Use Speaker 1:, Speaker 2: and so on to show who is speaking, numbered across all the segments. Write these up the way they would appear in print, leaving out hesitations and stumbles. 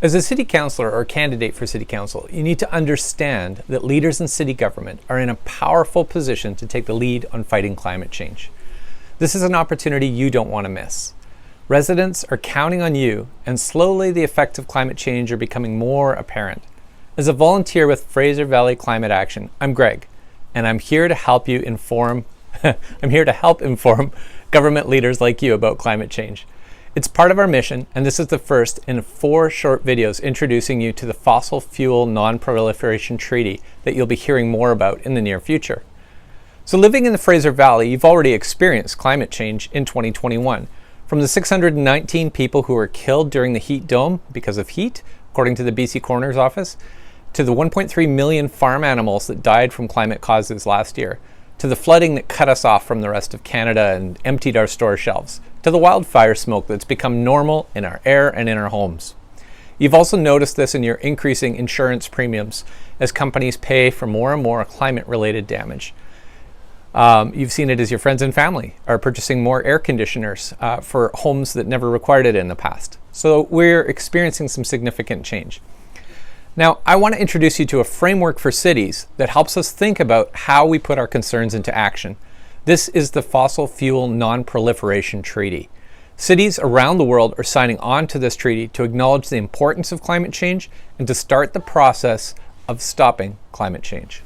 Speaker 1: As a city councillor or candidate for city council, you need to understand that leaders in city government are in a powerful position to take the lead on fighting climate change. This is an opportunity you don't want to miss. Residents are counting on you, and slowly the effects of climate change are becoming more apparent. As a volunteer with Fraser Valley Climate Action, I'm Greg, and I'm here to help you inform government leaders like you about climate change. It's part of our mission, and this is the first in 4 short videos introducing you to the Fossil Fuel Non-Proliferation Treaty that you'll be hearing more about in the near future. So living in the Fraser Valley, you've already experienced climate change in 2021. From the 619 people who were killed during the heat dome because of heat, according to the BC Coroner's Office, to the 1.3 million farm animals that died from climate causes last year, to the flooding that cut us off from the rest of Canada and emptied our store shelves, to the wildfire smoke that's become normal in our air and in our homes. You've also noticed this in your increasing insurance premiums as companies pay for more and more climate-related damage. You've seen it as your friends and family are purchasing more air conditioners for homes that never required it in the past. So we're experiencing some significant change. Now, I want to introduce you to a framework for cities that helps us think about how we put our concerns into action. This is the Fossil Fuel Non-Proliferation Treaty. Cities around the world are signing on to this treaty to acknowledge the importance of climate change and to start the process of stopping climate change.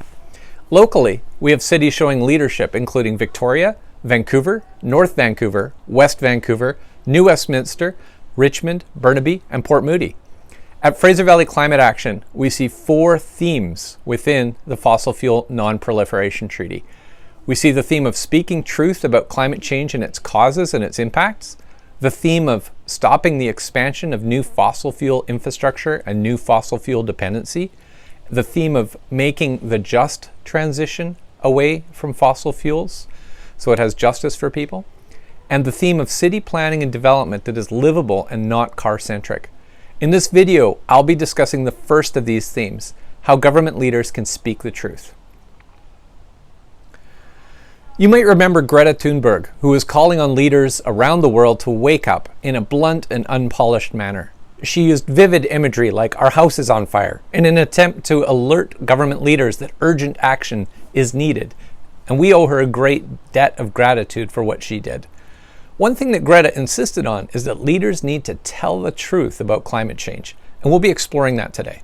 Speaker 1: Locally, we have cities showing leadership, including Victoria, Vancouver, North Vancouver, West Vancouver, New Westminster, Richmond, Burnaby, and Port Moody. At Fraser Valley Climate Action, we see 4 themes within the Fossil Fuel Non-Proliferation Treaty. We see the theme of speaking truth about climate change and its causes and its impacts, the theme of stopping the expansion of new fossil fuel infrastructure and new fossil fuel dependency, the theme of making the just transition away from fossil fuels, so it has justice for people, and the theme of city planning and development that is livable and not car-centric. In this video, I'll be discussing the first of these themes, how government leaders can speak the truth. You might remember Greta Thunberg, who was calling on leaders around the world to wake up in a blunt and unpolished manner. She used vivid imagery like "our house is on fire" in an attempt to alert government leaders that urgent action is needed, and we owe her a great debt of gratitude for what she did. One thing that Greta insisted on is that leaders need to tell the truth about climate change, and we'll be exploring that today.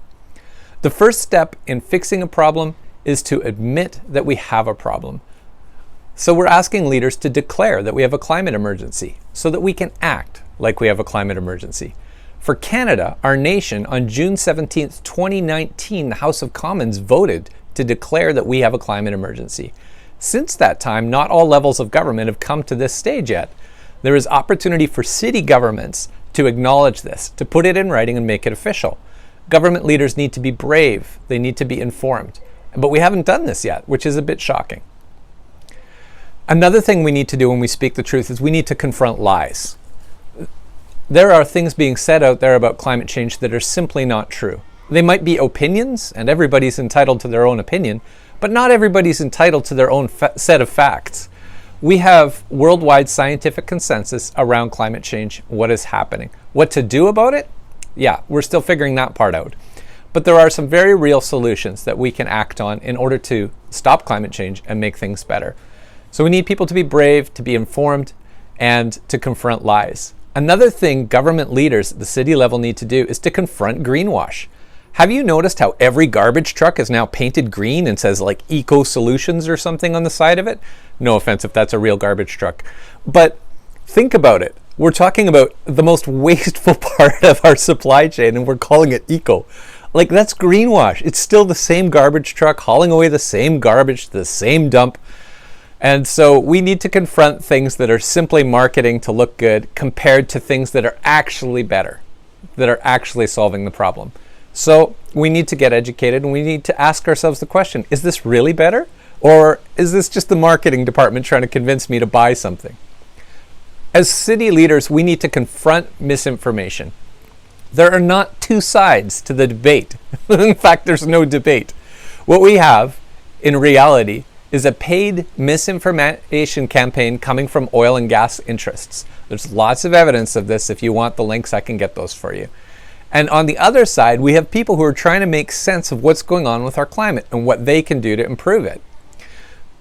Speaker 1: The first step in fixing a problem is to admit that we have a problem. So we're asking leaders to declare that we have a climate emergency so that we can act like we have a climate emergency. For Canada, our nation, on June 17, 2019, the House of Commons voted to declare that we have a climate emergency. Since that time, not all levels of government have come to this stage yet. There is opportunity for city governments to acknowledge this, to put it in writing and make it official. Government leaders need to be brave. They need to be informed. But we haven't done this yet, which is a bit shocking. Another thing we need to do when we speak the truth is we need to confront lies. There are things being said out there about climate change that are simply not true. They might be opinions, and everybody's entitled to their own opinion, but not everybody's entitled to their own set of facts. We have worldwide scientific consensus around climate change, what is happening. What to do about it? Yeah, we're still figuring that part out. But there are some very real solutions that we can act on in order to stop climate change and make things better. So we need people to be brave, to be informed, and to confront lies. Another thing government leaders at the city level need to do is to confront greenwash. Have you noticed how every garbage truck is now painted green and says like eco solutions or something on the side of it? No offense if that's a real garbage truck. But think about it. We're talking about the most wasteful part of our supply chain and we're calling it eco. Like that's greenwash. It's still the same garbage truck hauling away the same garbage to the same dump. And so we need to confront things that are simply marketing to look good compared to things that are actually better, that are actually solving the problem. So we need to get educated and we need to ask ourselves the question, is this really better? Or is this just the marketing department trying to convince me to buy something? As city leaders, we need to confront misinformation. There are not 2 sides to the debate. In fact, there's no debate. What we have in reality is a paid misinformation campaign coming from oil and gas interests. There's lots of evidence of this. If you want the links, I can get those for you. And on the other side, we have people who are trying to make sense of what's going on with our climate and what they can do to improve it.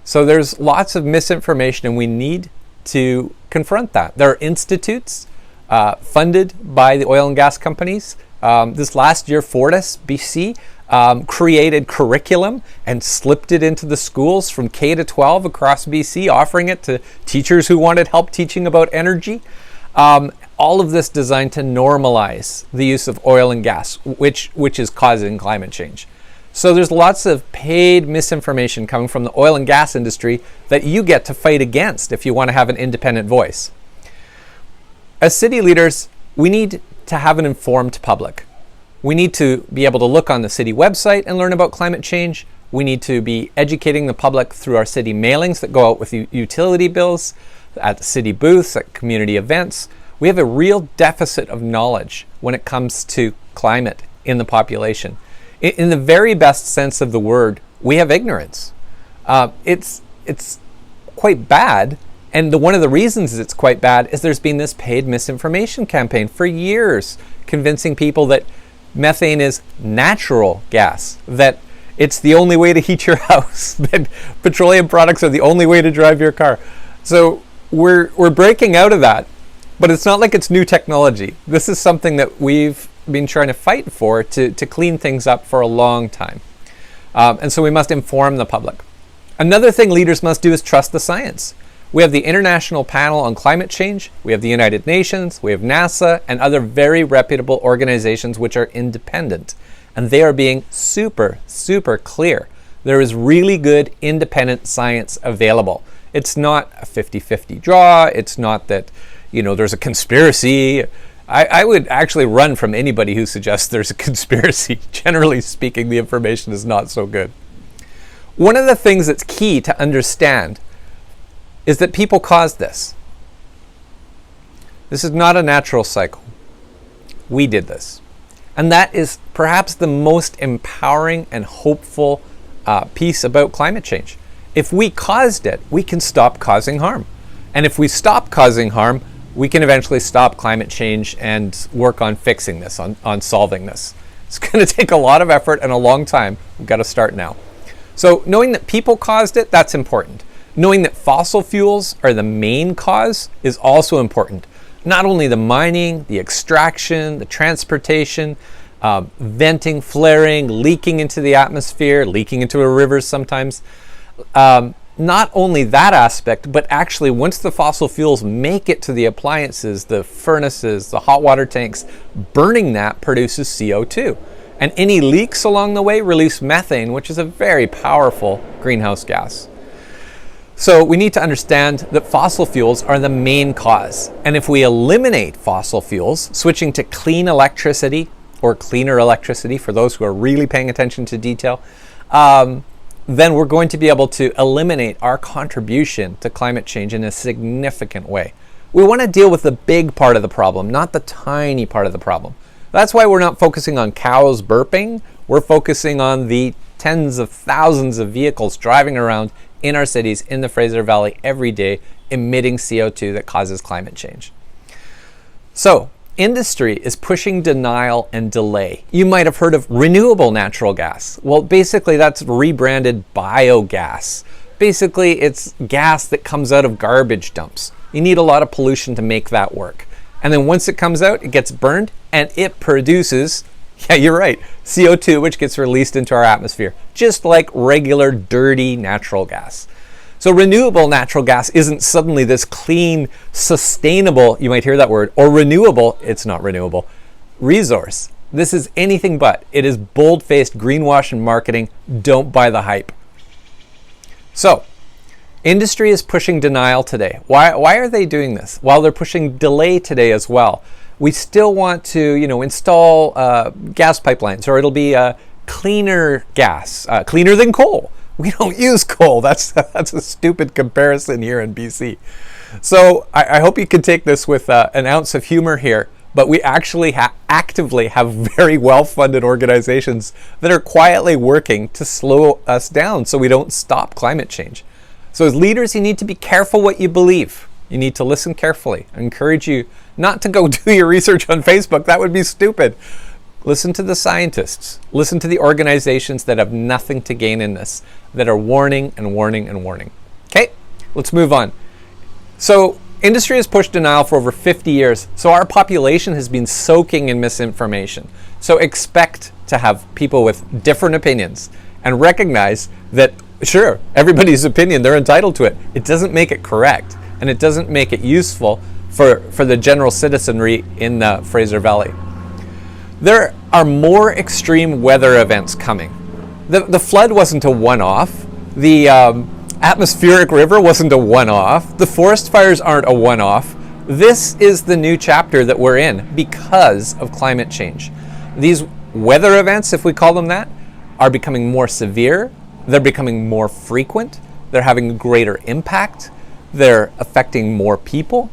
Speaker 1: So there's lots of misinformation, and we need to confront that. There are institutes funded by the oil and gas companies. This last year, Fortis, BC, created curriculum and slipped it into the schools from K to 12 across BC, offering it to teachers who wanted help teaching about energy. All of this designed to normalize the use of oil and gas, which is causing climate change. So there's lots of paid misinformation coming from the oil and gas industry that you get to fight against if you want to have an independent voice. As city leaders, we need to have an informed public. We need to be able to look on the city website and learn about climate change. We need to be educating the public through our city mailings that go out with utility bills, at city booths, at community events. We have a real deficit of knowledge when it comes to climate in the population. In the very best sense of the word, we have ignorance. It's quite bad, and one of the reasons it's quite bad is there's been this paid misinformation campaign for years, convincing people that methane is natural gas, that it's the only way to heat your house, that petroleum products are the only way to drive your car. So we're breaking out of that, but it's not like it's new technology. This is something that we've been trying to fight for to clean things up for a long time. And so we must inform the public. Another thing leaders must do is trust the science. We have the International Panel on Climate Change, we have the United Nations, we have NASA, and other very reputable organizations which are independent. And they are being super, super clear. There is really good independent science available. It's not a 50-50 draw. It's not that, there's a conspiracy. I would actually run from anybody who suggests there's a conspiracy. Generally speaking, the information is not so good. One of the things that's key to understand is that people caused this. This is not a natural cycle. We did this. And that is perhaps the most empowering and hopeful piece about climate change. If we caused it, we can stop causing harm. And if we stop causing harm, we can eventually stop climate change and work on fixing this, on solving this. It's going to take a lot of effort and a long time. We've got to start now. So knowing that people caused it, that's important. Knowing that fossil fuels are the main cause is also important. Not only the mining, the extraction, the transportation, venting, flaring, leaking into the atmosphere, leaking into our rivers sometimes. Not only that aspect, but actually once the fossil fuels make it to the appliances, the furnaces, the hot water tanks, burning that produces CO2. And any leaks along the way release methane, which is a very powerful greenhouse gas. So we need to understand that fossil fuels are the main cause. And if we eliminate fossil fuels, switching to clean electricity or cleaner electricity for those who are really paying attention to detail, then we're going to be able to eliminate our contribution to climate change in a significant way. We want to deal with the big part of the problem, not the tiny part of the problem. That's why we're not focusing on cows burping. We're focusing on the tens of thousands of vehicles driving around in our cities in the Fraser Valley every day, emitting CO2 that causes climate change. So, industry is pushing denial and delay. You might have heard of renewable natural gas. Well, basically that's rebranded biogas. Basically, it's gas that comes out of garbage dumps. You need a lot of pollution to make that work. And then once it comes out, it gets burned and it produces, yeah, you're right, CO2, which gets released into our atmosphere, just like regular dirty natural gas. So renewable natural gas isn't suddenly this clean, sustainable, you might hear that word, or renewable, it's not renewable, resource. This is anything but. It is bold-faced greenwash and marketing. Don't buy the hype. So, industry is pushing denial today. Why are they doing this? Well, they're pushing delay today as well. We still want to, install gas pipelines, or it'll be cleaner gas, cleaner than coal. We don't use coal. That's a stupid comparison here in BC. So I hope you can take this with an ounce of humor here, but we actually actively have very well-funded organizations that are quietly working to slow us down so we don't stop climate change. So as leaders, you need to be careful what you believe. You need to listen carefully. I encourage you not to go do your research on Facebook. That would be stupid. Listen to the scientists. Listen to the organizations that have nothing to gain in this, that are warning and warning and warning. Okay, let's move on. So industry has pushed denial for over 50 years, so our population has been soaking in misinformation. So expect to have people with different opinions and recognize that, sure, everybody's opinion, they're entitled to it. It doesn't make it correct, and it doesn't make it useful for the general citizenry in the Fraser Valley. There are more extreme weather events coming. The flood wasn't a one-off. The atmospheric river wasn't a one-off. The forest fires aren't a one-off. This is the new chapter that we're in because of climate change. These weather events, if we call them that, are becoming more severe. They're becoming more frequent. They're having a greater impact. They're affecting more people.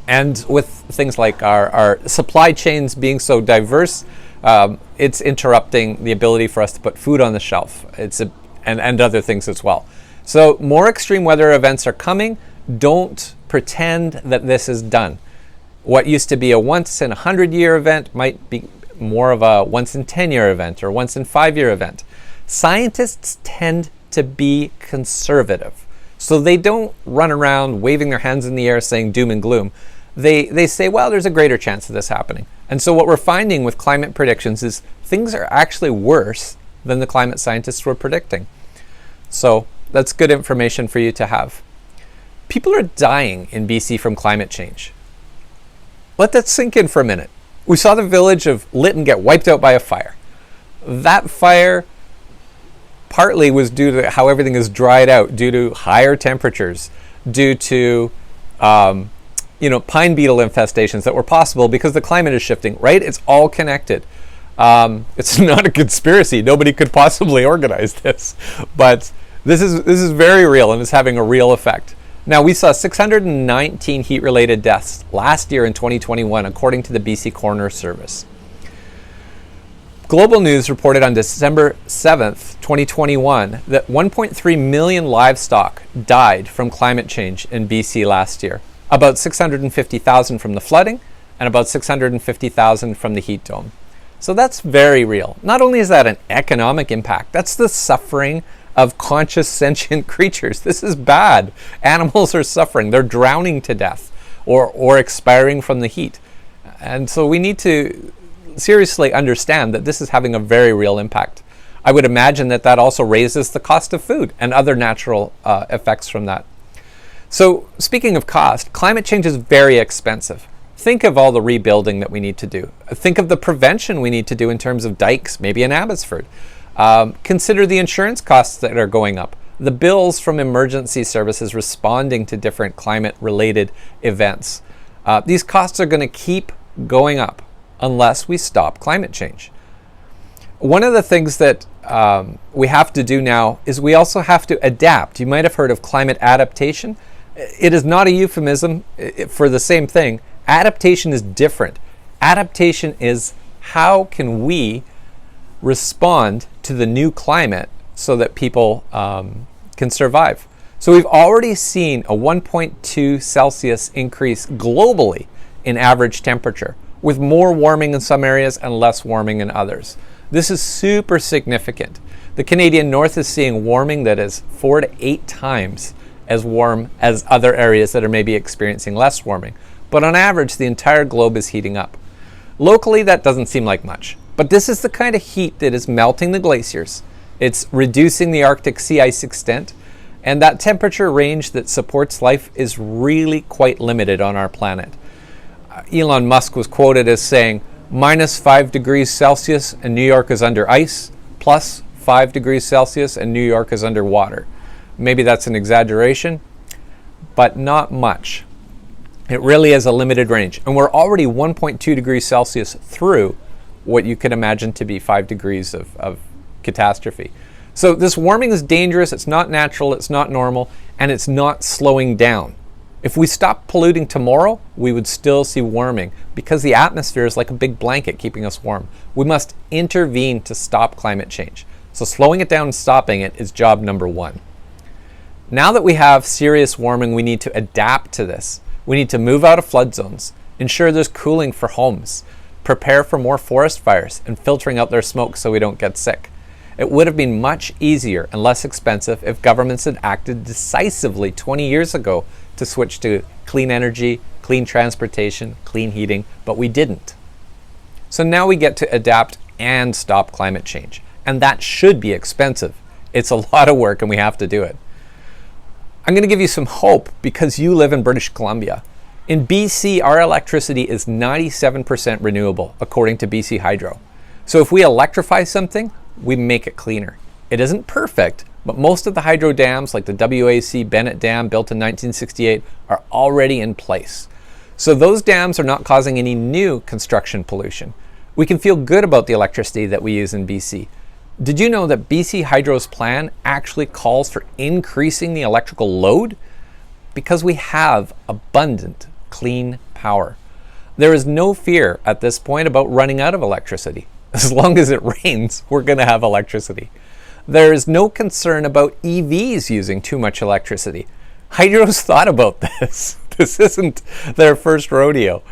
Speaker 1: And with things like our supply chains being so diverse, it's interrupting the ability for us to put food on the shelf. And other things as well. So more extreme weather events are coming. Don't pretend that this is done. What used to be a once in 100-year event might be more of a once in 10-year event or once in 5-year event. Scientists tend to be conservative. So they don't run around waving their hands in the air saying doom and gloom. They say, well, there's a greater chance of this happening. And so what we're finding with climate predictions is things are actually worse than the climate scientists were predicting. So that's good information for you to have. People are dying in BC from climate change. Let that sink in for a minute. We saw the village of Lytton get wiped out by a fire. That fire partly was due to how everything is dried out, due to higher temperatures, due to pine beetle infestations that were possible because the climate is shifting, right? It's all connected. It's not a conspiracy. Nobody could possibly organize this, but this is very real and it's having a real effect. Now, we saw 619 heat-related deaths last year in 2021, according to the BC Coroner Service. Global News reported on December 7th, 2021, that 1.3 million livestock died from climate change in BC last year. About 650,000 from the flooding and about 650,000 from the heat dome. So that's very real. Not only is that an economic impact, that's the suffering of conscious sentient creatures. This is bad. Animals are suffering. They're drowning to death or expiring from the heat. And so we need to seriously understand that this is having a very real impact. I would imagine that that also raises the cost of food and other natural effects from that. So speaking of cost, climate change is very expensive. Think of all the rebuilding that we need to do. Think of the prevention we need to do in terms of dikes, maybe in Abbotsford. Consider the insurance costs that are going up. The bills from emergency services responding to different climate-related events. These costs are going to keep going up unless we stop climate change. One of the things that we have to do now is we also have to adapt. You might have heard of climate adaptation. It is not a euphemism for the same thing. Adaptation is different. Adaptation is how can we respond to the new climate so that people can survive. So we've already seen a 1.2 Celsius increase globally in average temperature, with more warming in some areas and less warming in others. This is super significant. The Canadian North is seeing warming that is 4 to 8 times as warm as other areas that are maybe experiencing less warming. But on average, the entire globe is heating up. Locally, that doesn't seem like much. But this is the kind of heat that is melting the glaciers. It's reducing the Arctic sea ice extent. And that temperature range that supports life is really quite limited on our planet. Elon Musk was quoted as saying, -5 degrees Celsius and New York is under ice, plus 5 degrees Celsius and New York is under water. Maybe that's an exaggeration, but not much. It really is a limited range. And we're already 1.2 degrees Celsius through what you could imagine to be 5 degrees of catastrophe. So this warming is dangerous, it's not natural, it's not normal, and it's not slowing down. If we stopped polluting tomorrow, we would still see warming because the atmosphere is like a big blanket keeping us warm. We must intervene to stop climate change. So slowing it down and stopping it is job number one. Now that we have serious warming, we need to adapt to this. We need to move out of flood zones, ensure there's cooling for homes, prepare for more forest fires and filtering out their smoke so we don't get sick. It would have been much easier and less expensive if governments had acted decisively 20 years ago to switch to clean energy, clean transportation, clean heating, but we didn't. So now we get to adapt and stop climate change, and that should be expensive. It's a lot of work and we have to do it. I'm going to give you some hope because you live in British Columbia. In BC, our electricity is 97% renewable, according to BC Hydro. So if we electrify something, we make it cleaner. It isn't perfect, but most of the hydro dams, like the WAC Bennett Dam built in 1968, are already in place. So those dams are not causing any new construction pollution. We can feel good about the electricity that we use in BC. Did you know that BC Hydro's plan actually calls for increasing the electrical load? Because we have abundant clean power. There is no fear at this point about running out of electricity. As long as it rains, we're going to have electricity. There is no concern about EVs using too much electricity. Hydro's thought about this. This isn't their first rodeo.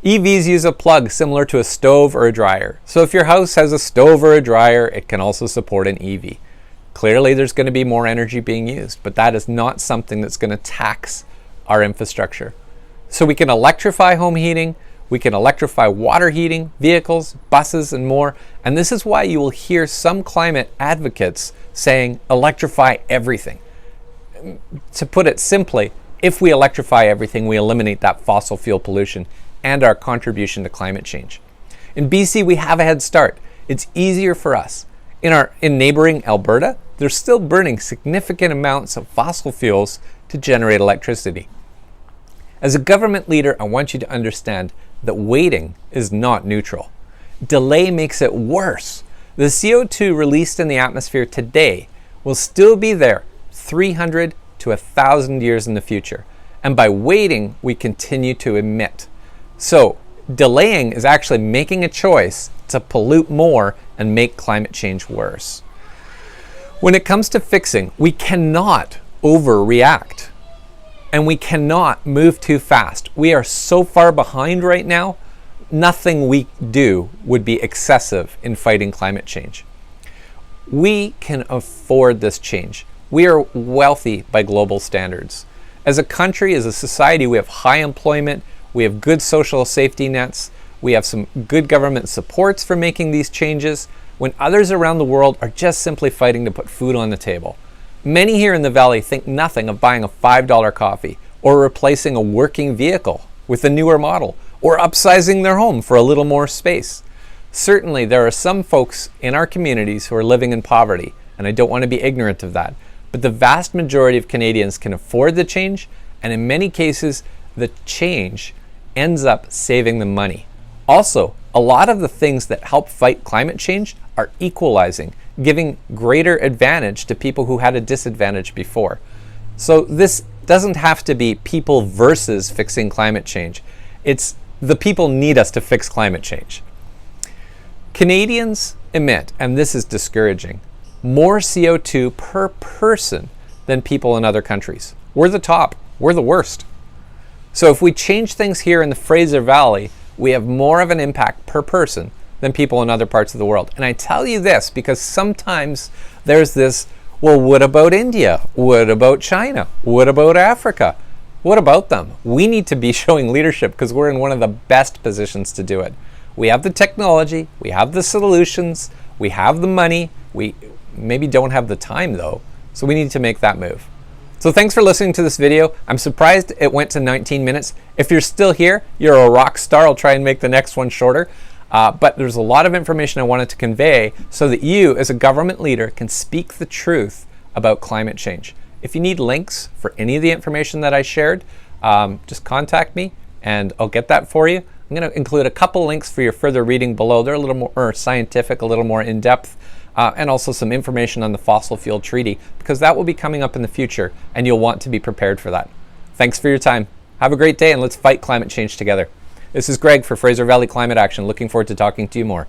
Speaker 1: EVs use a plug similar to a stove or a dryer. So if your house has a stove or a dryer, it can also support an EV. Clearly there's going to be more energy being used, but that is not something that's going to tax our infrastructure. So we can electrify home heating, we can electrify water heating, vehicles, buses, and more. And this is why you will hear some climate advocates saying, electrify everything. To put it simply, if we electrify everything, we eliminate that fossil fuel pollution and our contribution to climate change. In BC, we have a head start. It's easier for us. In neighboring Alberta, they're still burning significant amounts of fossil fuels to generate electricity. As a government leader, I want you to understand that waiting is not neutral. Delay makes it worse. The CO2 released in the atmosphere today will still be there 300 to 1,000 years in the future. And by waiting, we continue to emit. So delaying is actually making a choice to pollute more and make climate change worse. When it comes to fixing, we cannot overreact. And we cannot move too fast. We are so far behind right now, nothing we do would be excessive in fighting climate change. We can afford this change. We are wealthy by global standards. As a country, as a society, we have high employment, we have good social safety nets, we have some good government supports for making these changes, when others around the world are just simply fighting to put food on the table. Many here in the Valley think nothing of buying a $5 coffee or replacing a working vehicle with a newer model or upsizing their home for a little more space. Certainly, there are some folks in our communities who are living in poverty, and I don't want to be ignorant of that. But the vast majority of Canadians can afford the change, and in many cases, the change ends up saving them money. Also, a lot of the things that help fight climate change are equalizing, giving greater advantage to people who had a disadvantage before. So this doesn't have to be people versus fixing climate change. It's the people need us to fix climate change. Canadians emit, and this is discouraging, more CO2 per person than people in other countries. We're the top. We're the worst. So if we change things here in the Fraser Valley, we have more of an impact per person than people in other parts of the world. And I tell you this because sometimes there's this, well, what about India? What about China? What about Africa? What about them? We need to be showing leadership because we're in one of the best positions to do it. We have the technology, we have the solutions, we have the money, we maybe don't have the time though, so we need to make that move. So thanks for listening to this video. I'm surprised it went to 19 minutes. If you're still here, you're a rock star. I'll try and make the next one shorter. But there's a lot of information I wanted to convey so that you, as a government leader, can speak the truth about climate change. If you need links for any of the information that I shared, just contact me and I'll get that for you. I'm going to include a couple links for your further reading below. They're a little more scientific, a little more in-depth, and also some information on the fossil fuel treaty, because that will be coming up in the future and you'll want to be prepared for that. Thanks for your time. Have a great day and let's fight climate change together. This is Greg for Fraser Valley Climate Action. Looking forward to talking to you more.